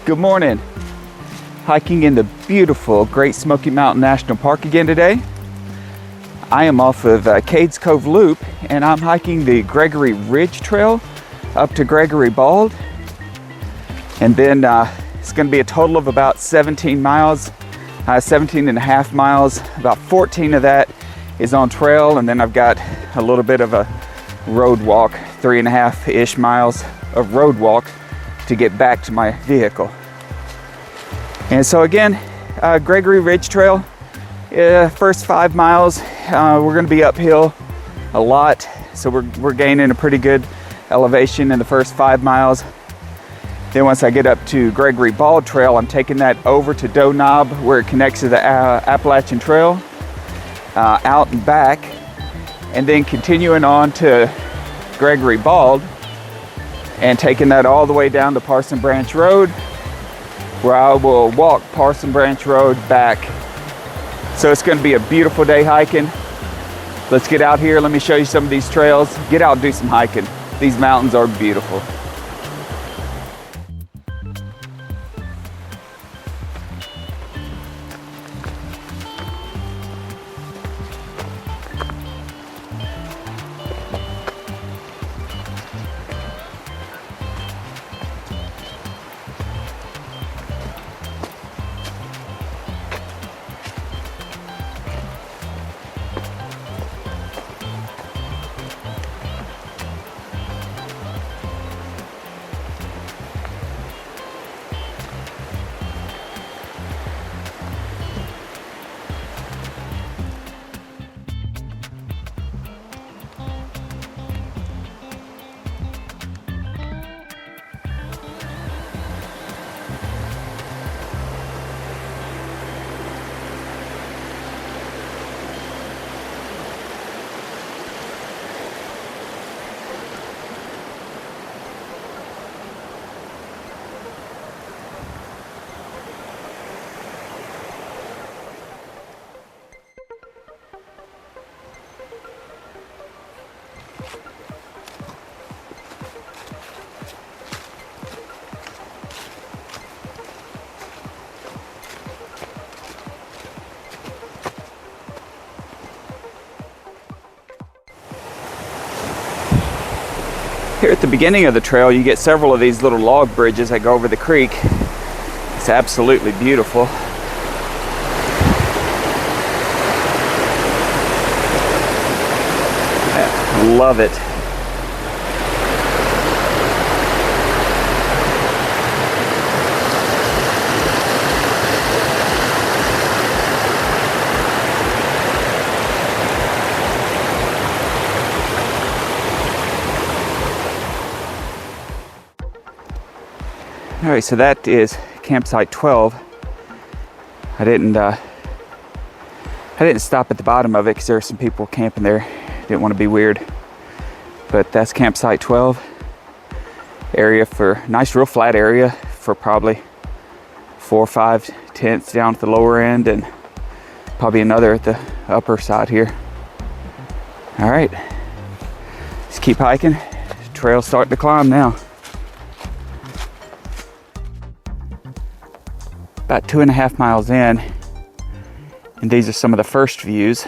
Good morning. Hiking in the beautiful Great Smoky Mountain National Park again today. I am off of Cades Cove Loop and I'm hiking the Gregory Ridge Trail up to Gregory Bald. And then it's going to be a total of about 17 miles, 17 and a half miles. About 14 of that is on trail, and then I've got a little bit of a road walk, 3.5-ish miles of road walk to get back to my vehicle. And so again, Gregory Ridge Trail, first 5 miles, we're going to be uphill a lot. So we're gaining a pretty good elevation in the first 5 miles. Then once I get up to Gregory Bald Trail, I'm taking that over to Doe Knob where it connects to the Appalachian Trail, out and back, and then continuing on to Gregory Bald and taking that all the way down to Parson Branch Road, where I will walk Parson Branch Road back. So it's going to be a beautiful day hiking. Let's get out here. Let me show you some of these trails. Get out and do some hiking. These mountains are beautiful. Here at the beginning of the trail, you get several of these little log bridges that go over the creek. It's absolutely beautiful. I love it. All right, so that is campsite 12. I didn't stop at the bottom of it because there were some people camping there. Didn't want to be weird. But that's campsite 12. Area for nice, real flat area for probably 4 or 5 tents down at the lower end, and probably another at the upper side here. All right, let's keep hiking. The trail's starting to climb now. About 2.5 miles in, and these are some of the first views.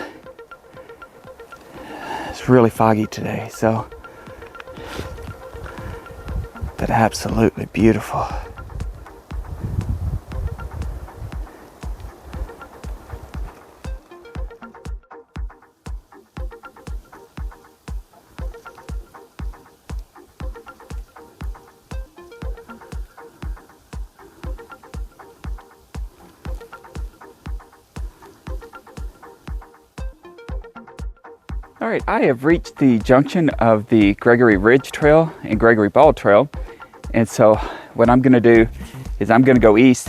It's really foggy today, but absolutely beautiful. All right, I have reached the junction of the Gregory Ridge Trail and Gregory Bald Trail. And so what I'm gonna do is I'm gonna go east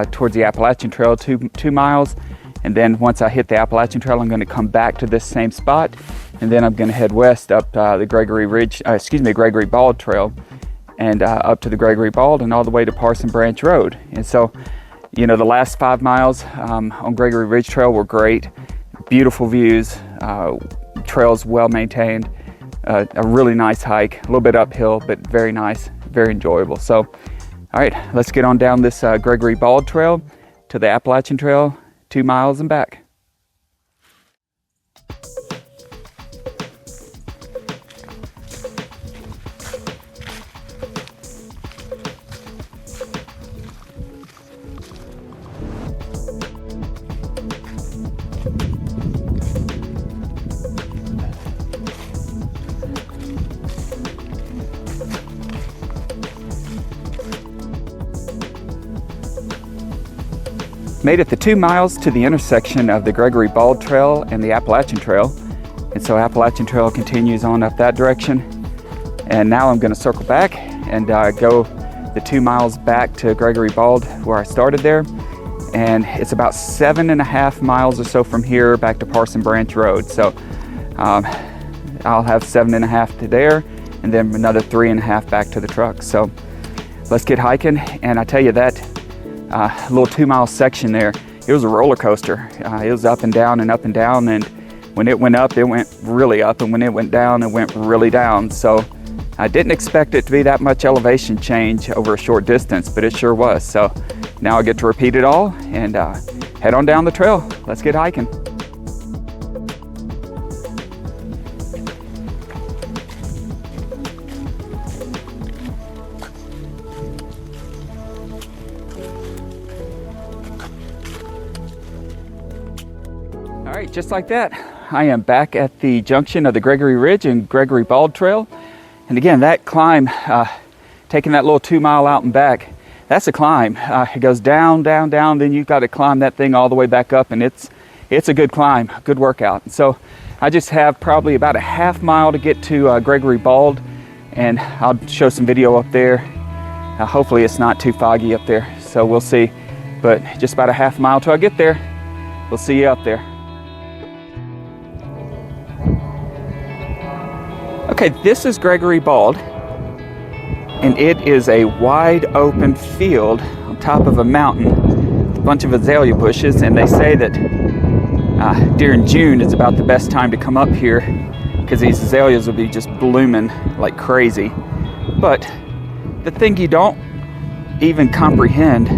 towards the Appalachian Trail, 2 miles. And then once I hit the Appalachian Trail, I'm gonna come back to this same spot. And then I'm gonna head west up the Gregory Bald Trail, and up to the Gregory Bald and all the way to Parson Branch Road. And so, you know, the last 5 miles on Gregory Ridge Trail were great. Beautiful views. Trails well maintained, a really nice hike, a little bit uphill, but very nice, very enjoyable. So All right, let's get on down this Gregory Bald Trail to the Appalachian Trail, 2 miles and back. Made it the 2 miles to the intersection of the Gregory Bald Trail and the Appalachian Trail. And so Appalachian Trail continues on up that direction. And now I'm going to circle back and go the 2 miles back to Gregory Bald where I started there. And it's about 7.5 miles or so from here back to Parson Branch Road. So I'll have 7.5 to there and then another 3.5 back to the truck. So let's get hiking. And I tell you that little 2 mile section there, it was a roller coaster. It was up and down and up and down, and when it went up, it went really up, and when it went down, it went really down. So I didn't expect it to be that much elevation change over a short distance, but it sure was. So now I get to repeat it all and head on down the trail. Let's get hiking. All right, just like that, I am back at the junction of the Gregory Ridge and Gregory Bald Trail. And again, that climb, taking that little 2 mile out and back, that's a climb. It goes down, down, down, then you've got to climb that thing all the way back up, and it's a good climb, good workout. And so I just have probably about a half mile to get to Gregory Bald, and I'll show some video up there. Hopefully it's not too foggy up there, so we'll see. But just about a half mile till I get there. We'll see you up there. Okay, this is Gregory Bald, and it is a wide open field on top of a mountain with a bunch of azalea bushes, and they say that during June is about the best time to come up here because these azaleas will be just blooming like crazy. But the thing you don't even comprehend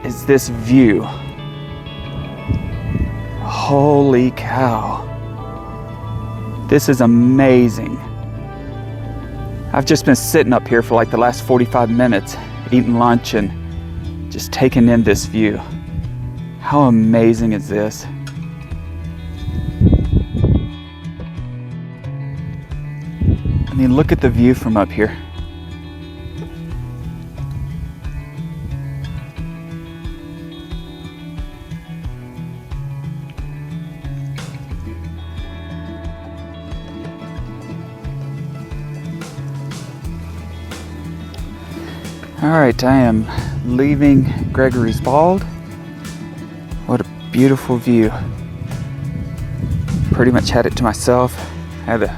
is this view. Holy cow. This is amazing. I've just been sitting up here for like the last 45 minutes, eating lunch and just taking in this view. How amazing is this? I mean, look at the view from up here. All right, I am leaving Gregory's Bald. What a beautiful view. Pretty much had it to myself. Had a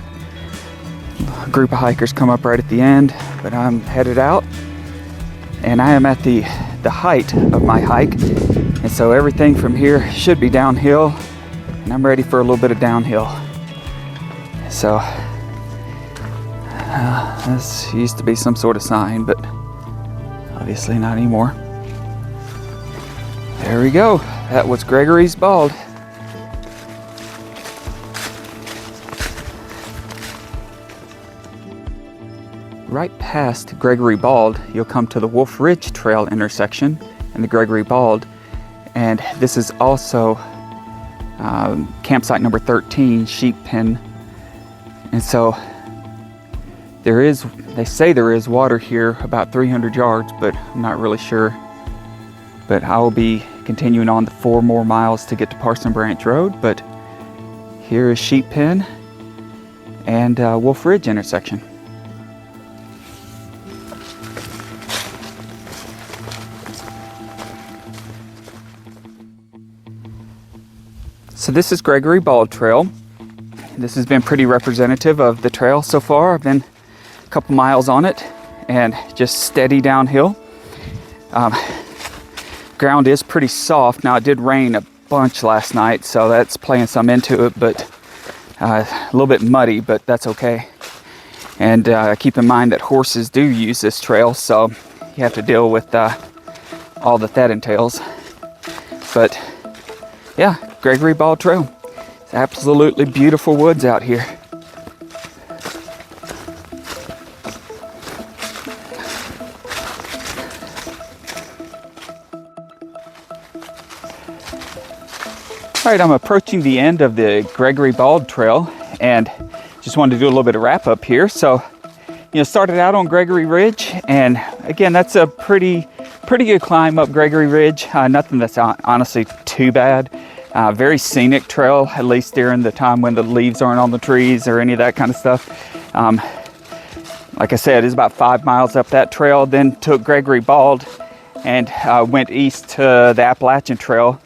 group of hikers come up right at the end, but I'm headed out. And I am at the height of my hike. And so everything from here should be downhill. And I'm ready for a little bit of downhill. So, this used to be some sort of sign, but obviously not anymore. There we go. That was Gregory's Bald. Right past Gregory Bald, you'll come to the Wolf Ridge Trail intersection and the Gregory Bald. And this is also campsite number 13, Sheep Pen. And so they say there is water here about 300 yards, but I'm not really sure. But I will be continuing on the 4 more miles to get to Parson Branch Road. But here is Sheep Pen and Wolf Ridge intersection. So this is Gregory Bald Trail. This has been pretty representative of the trail so far. I've been a couple miles on it and just steady downhill. Ground is pretty soft. Now it did rain a bunch last night, so that's playing some into it, but a little bit muddy, but that's okay. And keep in mind that horses do use this trail, so you have to deal with all that entails. But yeah, Gregory Bald Trail. It's absolutely beautiful woods out here. All right, I'm approaching the end of the Gregory Bald Trail, and just wanted to do a little bit of wrap up here. So, started out on Gregory Ridge, and again, that's a pretty good climb up Gregory Ridge. Nothing that's honestly too bad. Very scenic trail, at least during the time when the leaves aren't on the trees or any of that kind of stuff. Like I said, it's about 5 miles up that trail. Then took Gregory Bald and went east to the Appalachian Trail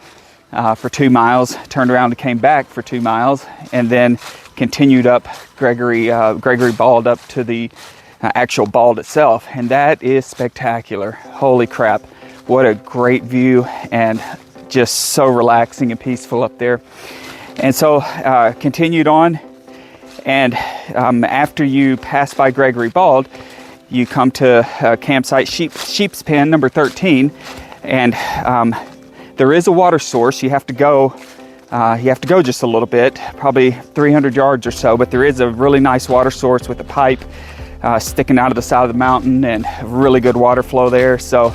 for 2 miles. Turned around and came back for 2 miles, and then continued up Gregory Bald up to the actual Bald itself, and that is spectacular. Holy crap, what a great view, and just so relaxing and peaceful up there. And so continued on, and after you pass by Gregory Bald, you come to campsite Sheep's Pen number 13, and there is a water source. You have to go just a little bit, probably 300 yards or so, but there is a really nice water source with a pipe sticking out of the side of the mountain, and really good water flow there. So,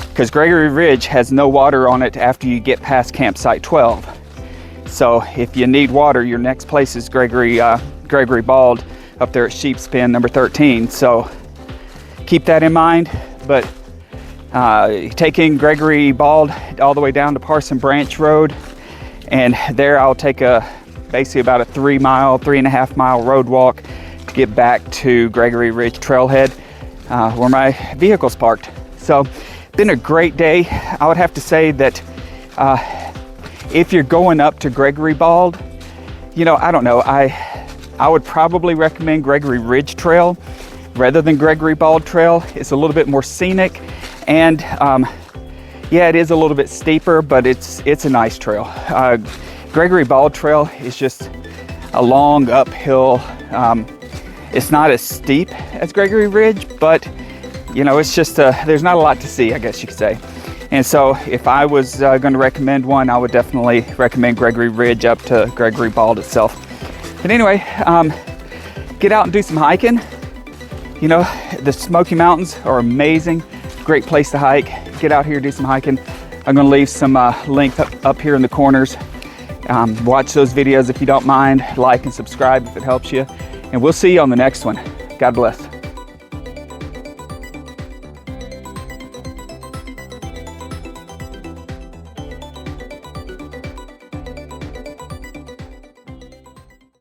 because Gregory Ridge has no water on it after you get past campsite 12. So if you need water, your next place is Gregory Bald up there at Sheep's Pen number 13. So keep that in mind. But taking Gregory Bald all the way down to Parson Branch Road, and there I'll take basically about a 3.5 mile road walk to get back to Gregory Ridge Trailhead where my vehicle's parked. So been a great day. I would have to say that if you're going up to Gregory Bald, I don't know, I would probably recommend Gregory Ridge Trail rather than Gregory Bald Trail. It's a little bit more scenic, and yeah, it is a little bit steeper, but it's a nice trail. Gregory Bald Trail is just a long uphill. It's not as steep as Gregory Ridge, but it's just there's not a lot to see, I guess you could say. And so if I was going to recommend one, I would definitely recommend Gregory Ridge up to Gregory Bald itself. But anyway, get out and do some hiking. The Smoky Mountains are amazing. Great place to hike. Get out here, do some hiking. I'm going to leave some links up here in the corners. Watch those videos if you don't mind. Like and subscribe if it helps you. And we'll see you on the next one. God bless.